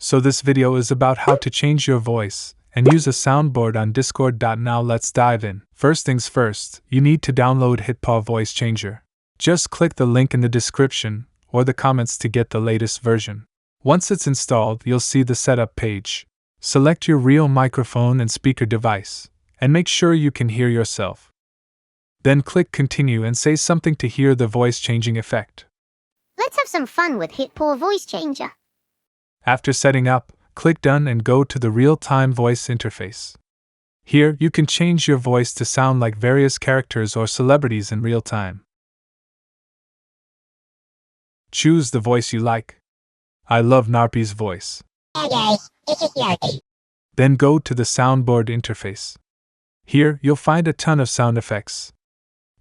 So this video is about how to change your voice and use a soundboard on Discord. Now let's dive in. First things first, you need to download HitPaw Voice Changer. Just click the link in the description or the comments to get the latest version. Once it's installed, you'll see the setup page. Select your real microphone and speaker device, and make sure you can hear yourself. Then click Continue and say something to hear the voice changing effect. Let's have some fun with HitPaw Voice Changer. After setting up, click Done and go to the real-time voice interface. Here, you can change your voice to sound like various characters or celebrities in real time. Choose the voice you like. I love Narpi's voice. Hey guys, this is Narpi. Then go to the soundboard interface. Here, you'll find a ton of sound effects.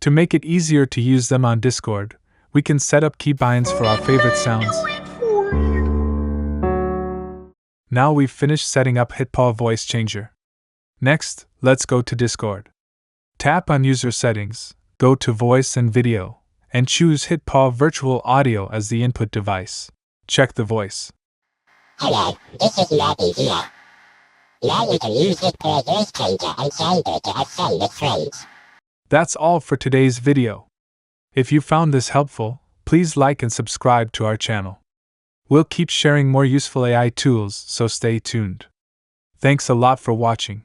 To make it easier to use them on Discord, we can set up keybinds for our favorite sounds. Now we've finished setting up HitPaw Voice Changer. Next, let's go to Discord. Tap on User Settings, go to Voice and Video, and choose HitPaw Virtual Audio as the input device. Check the voice. Hello, this is Narpi here. Now you can use HitPaw Voice Changer and Soundboard to have fun with friends. That's all for today's video. If you found this helpful, please like and subscribe to our channel. We'll keep sharing more useful AI tools, so stay tuned. Thanks a lot for watching.